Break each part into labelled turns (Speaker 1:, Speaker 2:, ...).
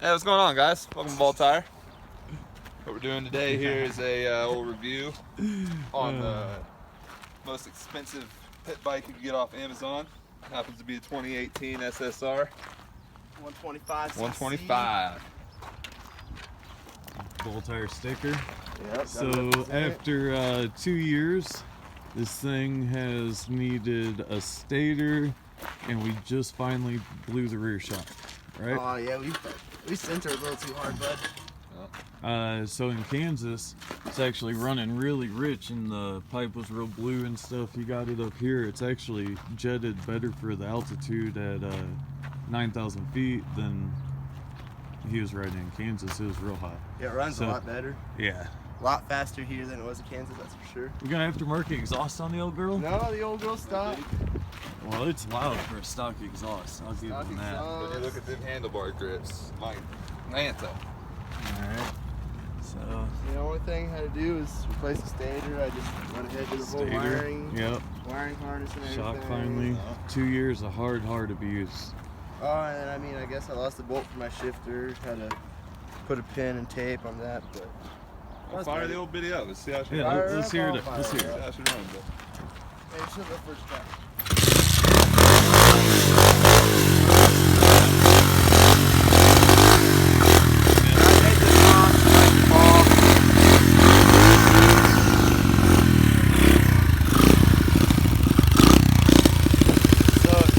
Speaker 1: Hey, what's going on, guys? Welcome to Ball Tire. What we're doing today here is a little review on the most expensive pit bike you can get off Amazon. It happens to be a 2018 SSR.
Speaker 2: 125.
Speaker 1: 125.
Speaker 3: Ball Tire sticker.
Speaker 2: Yep.
Speaker 3: So after 2 years, this thing has needed a stator, and we just finally blew the rear shock. Right?
Speaker 2: Oh yeah, we centered a little too hard, bud.
Speaker 3: So in Kansas, it's actually running really rich, and the pipe was real blue and stuff. He got it up here. It's actually jetted better for the altitude at 9,000 feet than he was riding in Kansas. It was real hot.
Speaker 2: Yeah, it runs a lot better.
Speaker 3: Yeah.
Speaker 2: A lot faster here than it was in Kansas, that's for sure.
Speaker 3: We got aftermarket exhaust on the old girl?
Speaker 2: No, the old girl stopped.
Speaker 3: Well, it's loud for a stock exhaust. I'll give them that.
Speaker 1: But you look at them handlebar grips. My Lanta.
Speaker 3: Alright. So
Speaker 2: The only thing I had to do was replace the stator. I just went ahead and did the whole wiring.
Speaker 3: Yep.
Speaker 2: Wiring harness and everything.
Speaker 3: Shock finally. 2 years of hard abuse.
Speaker 2: Oh, and I mean, I guess I lost the bolt for my shifter. Had to put a pin and tape on that, but.
Speaker 1: I'll fire the old video. Let's see how she
Speaker 3: Yeah,
Speaker 1: runs.
Speaker 3: let's hear it. Let's hear
Speaker 1: See
Speaker 3: it.
Speaker 1: how she runs.
Speaker 2: Hey, shut up first time.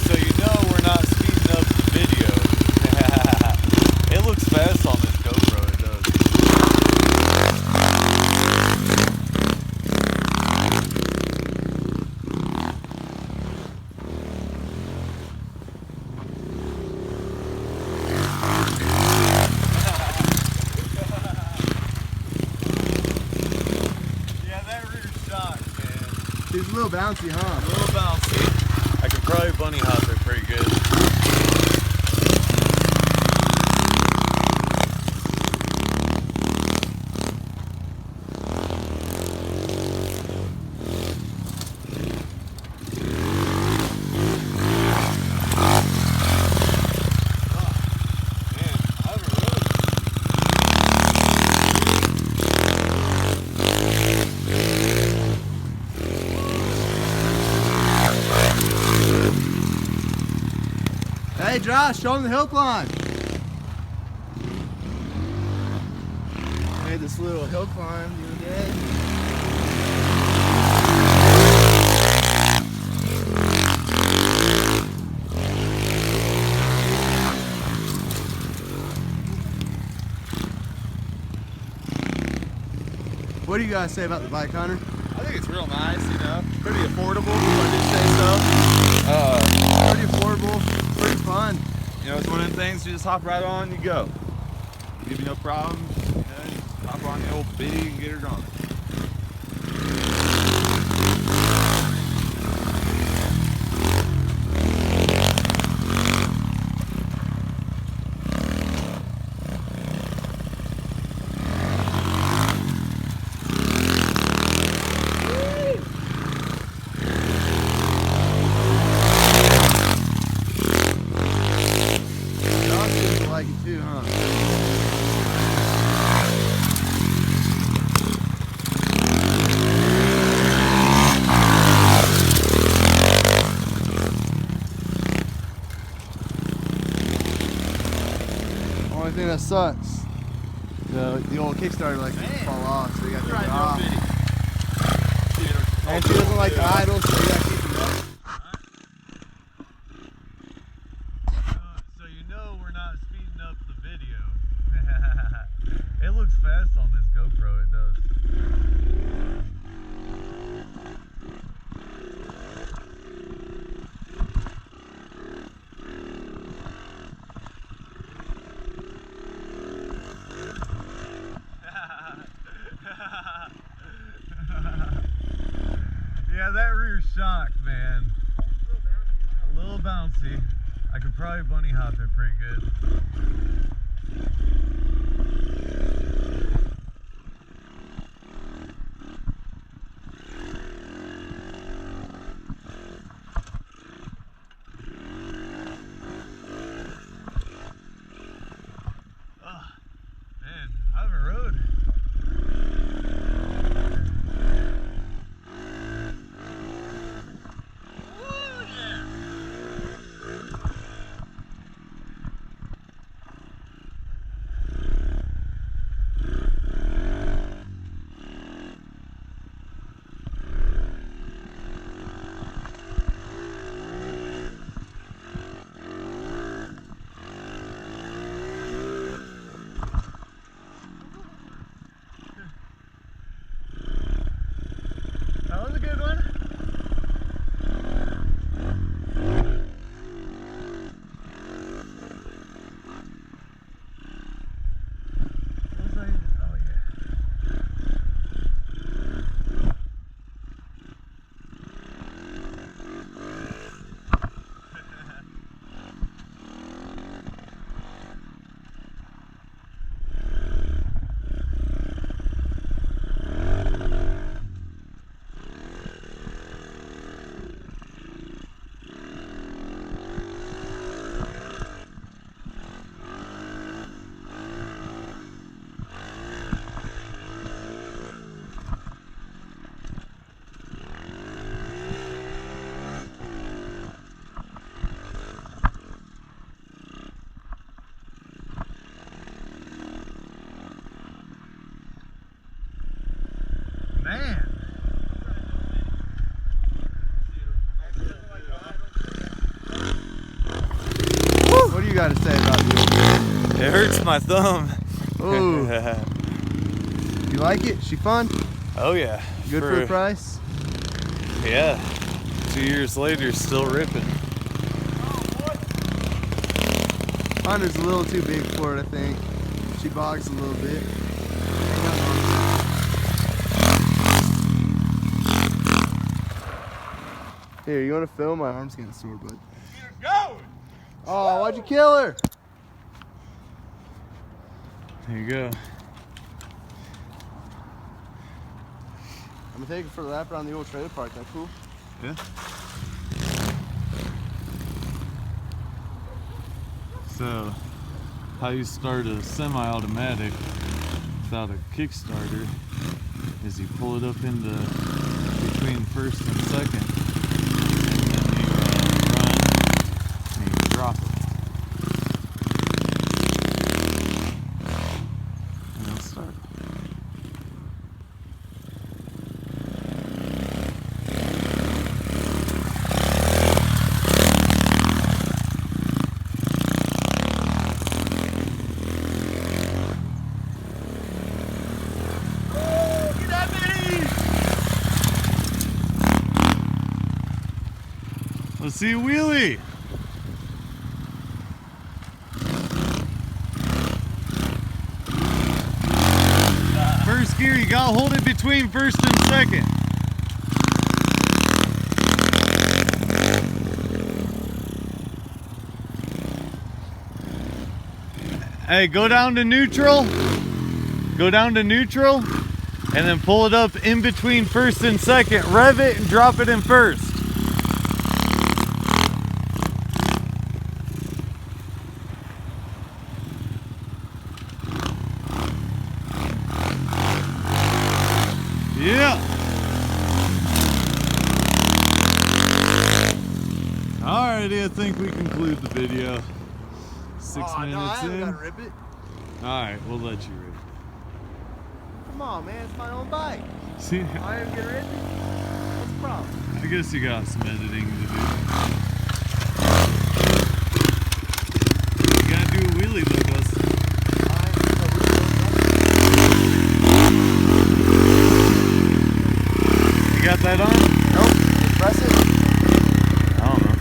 Speaker 3: So you know we're not speeding up the video. It looks fast on this GoPro, it does. Yeah, that rear shock, man.
Speaker 2: She's a little bouncy, huh?
Speaker 3: A little bouncy. I could probably bunny hop it pretty good.
Speaker 2: Hey Josh, show him the hill climb. Made this little hill climb the other day. What do you guys say about the bike, Hunter?
Speaker 1: I think it's real nice, you know. Pretty affordable, if I do say so.
Speaker 2: Pretty affordable, pretty fun.
Speaker 1: You know, it's one of them things you just hop right on and you go. Give you no problems. You know, you just hop on the old biddy and get her going.
Speaker 2: Josh seems to like it too, huh? Only thing that sucks, the old Kickstarter likes to fall off, so you got to take it off. And she doesn't like to idle, so you got to keep it up.
Speaker 3: So you know we're not speeding up the video. It looks fast on this GoPro, it does. Yeah, that rear shock, man. A little bouncy. I could probably bunny hop it pretty good.
Speaker 2: got to say about the
Speaker 3: It hurts my thumb.
Speaker 2: Ooh. You like it? She fun?
Speaker 3: Oh yeah.
Speaker 2: Good for the price?
Speaker 3: Yeah. 2 years later, still ripping.
Speaker 2: Honda's a little too big for it, I think. She bogs a little bit. Here, you want to film? My arm's getting sore, bud. Oh, why'd you kill her?
Speaker 3: There you go.
Speaker 2: I'm gonna take her for a lap around the old trailer park. That cool?
Speaker 3: Yeah. So, how you start a semi-automatic without a Kickstarter is you pull it up into between first and second, and then you run and you drop it. And it'll start. Let's see a wheelie. First gear, you gotta hold it between first and second. Hey, go down to neutral. Go down to neutral, and then pull it up in between first and second. Rev it and drop it in first. Yeah. Alrighty, I think we conclude the video. 6 minutes in.
Speaker 2: Gotta rip it.
Speaker 3: Alright, we'll let you rip
Speaker 2: Come on, man, it's my own bike.
Speaker 3: it. See,
Speaker 2: I am gonna rip it. What's the problem?
Speaker 3: I guess you got some editing to do. You gotta do a wheelie with us. You got that on?
Speaker 2: Nope. Press it.
Speaker 3: I don't know.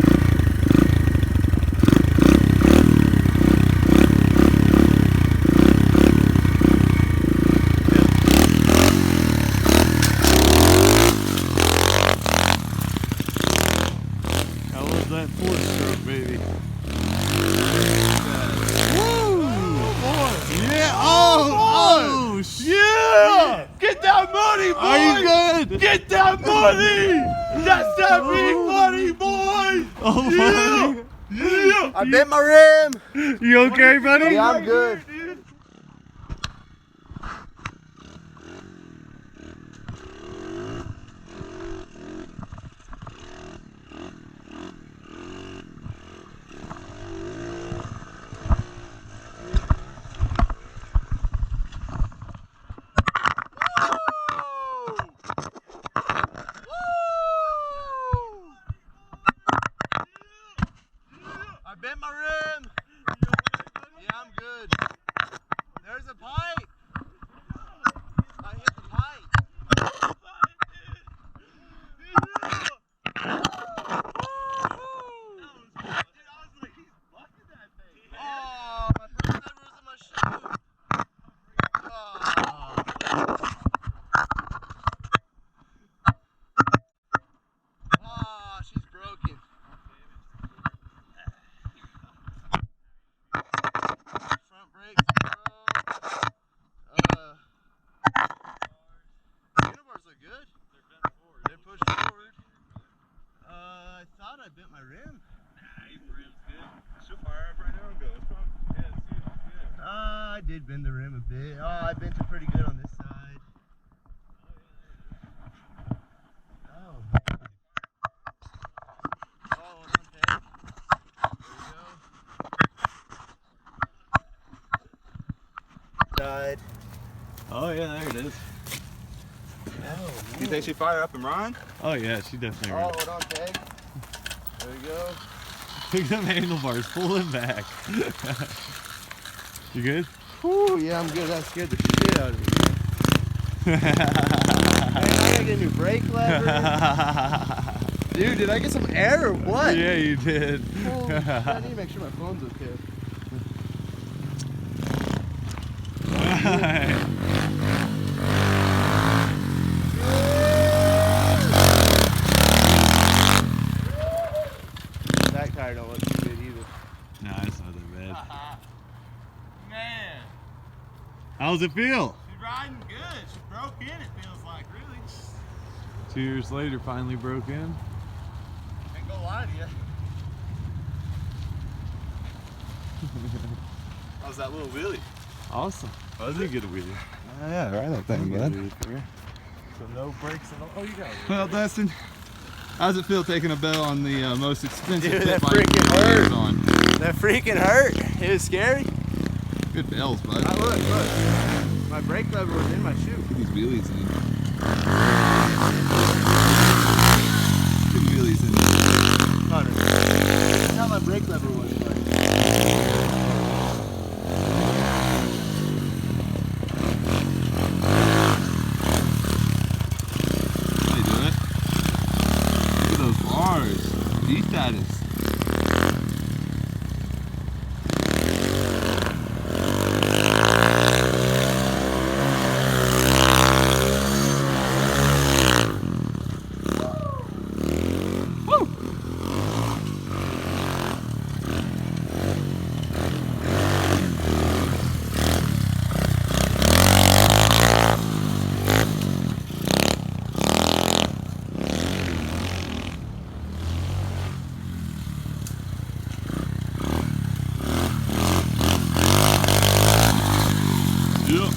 Speaker 3: How was that 4-stroke, baby? Woo! Yeah! Oh! Shit!
Speaker 1: Yeah! Get that money, boy!
Speaker 3: Are you good?
Speaker 1: Get that money! That's that big money, boy!
Speaker 3: Oh,
Speaker 1: Yeah!
Speaker 3: buddy.
Speaker 1: Yeah!
Speaker 2: I bent my rim.
Speaker 3: You okay, buddy?
Speaker 2: Yeah, I'm good. I bent my rim. Yeah, I'm good. There's a pipe. I hit the pipe. Oh, my first ever was in my shoe. Oh, she's broken. Front brakes broke. Handlebars look good. They're bent forward. They're pushed forward. I thought I bent my rim.
Speaker 1: Nah, your rim's good. She'll fire up right now and go. Yeah, see, yeah.
Speaker 2: I did bend the rim a bit. Oh, I bent it pretty good on this side. Oh. Oh, one take. There we go. Died.
Speaker 3: Oh, yeah, there it is.
Speaker 2: Oh,
Speaker 1: You think she'd fire up and run?
Speaker 3: Oh, yeah, she definitely
Speaker 2: Oh,
Speaker 3: ran.
Speaker 2: hold on, peg. There we go.
Speaker 3: Look at them handlebars pulling back. You good?
Speaker 2: Whew, yeah, I'm good. That scared the shit out of me, man. Man, I gotta get a new brake lever. Dude, did I get some air or what?
Speaker 3: Yeah, you did.
Speaker 2: Holy shit, I need to make sure my phone's okay. That tire don't look too good either.
Speaker 3: Nah, it's not that bad.
Speaker 4: Man,
Speaker 3: How's it feel?
Speaker 4: she's riding good. She broke in, it feels like, really.
Speaker 3: 2 years later, finally broke in.
Speaker 4: Ain't gonna lie to you. How's that little wheelie?
Speaker 3: Awesome. That was a good wheelie.
Speaker 1: Yeah, right that thing, bud.
Speaker 3: So no brakes at all. Oh, you got it.
Speaker 1: Well, Dustin, how's it feel taking a bell on the most expensive
Speaker 2: Dude,
Speaker 1: pit
Speaker 2: that
Speaker 1: bike
Speaker 2: freaking
Speaker 1: you've
Speaker 2: hurt.
Speaker 1: ever on?
Speaker 2: That freaking hurt. It was scary.
Speaker 1: Good bells, bud.
Speaker 2: Look. My brake lever was in my shoe.
Speaker 1: Get these wheelies in. Good wheelies in.
Speaker 2: Hunter. That's how my brake lever was.
Speaker 1: They do it. Look at those bars. D-status. Yep.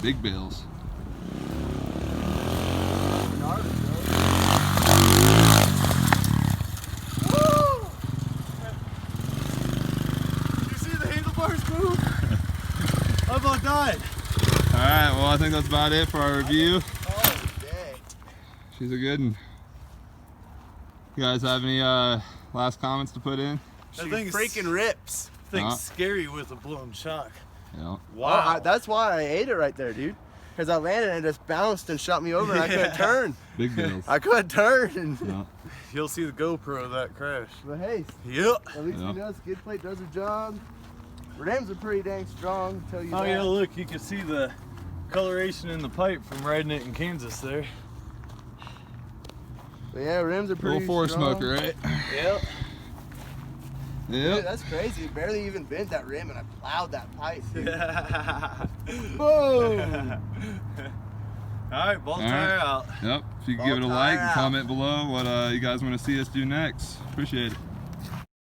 Speaker 1: Big bills.
Speaker 2: You see the handlebars move? I'm about died.
Speaker 1: Alright, well I think that's about it for our review.
Speaker 2: Oh, dang.
Speaker 1: She's a good one. You guys have any last comments to put in?
Speaker 2: She
Speaker 3: That thing's-
Speaker 2: freaking rips.
Speaker 3: Thing's
Speaker 1: Huh?
Speaker 3: scary with a blown shock.
Speaker 1: Yeah.
Speaker 2: Wow. That's why I ate it right there, dude. Because I landed and it just bounced and shot me over and I couldn't turn.
Speaker 1: Big bills.
Speaker 2: I couldn't turn.
Speaker 1: Yeah.
Speaker 3: You'll see the GoPro of that crash.
Speaker 2: But hey,
Speaker 3: Yep.
Speaker 2: at least
Speaker 1: Yeah.
Speaker 2: we know skid plate does the job. Rims are pretty dang strong, I'll tell you
Speaker 3: Oh
Speaker 2: that.
Speaker 3: yeah, look, you can see the coloration in the pipe from riding it in Kansas there.
Speaker 2: But yeah, rims are pretty
Speaker 1: Little four
Speaker 2: strong.
Speaker 1: smoker, right?
Speaker 3: Yep.
Speaker 2: Dude,
Speaker 1: Yep.
Speaker 2: that's crazy. It barely even bent that rim and I plowed that pipe, dude. Boom!
Speaker 3: Alright, ball
Speaker 1: All right.
Speaker 3: tire out.
Speaker 1: Yep. If you could
Speaker 2: Ball
Speaker 1: give it a like
Speaker 2: tire
Speaker 1: and
Speaker 2: out.
Speaker 1: comment below what you guys want to see us do next. Appreciate it.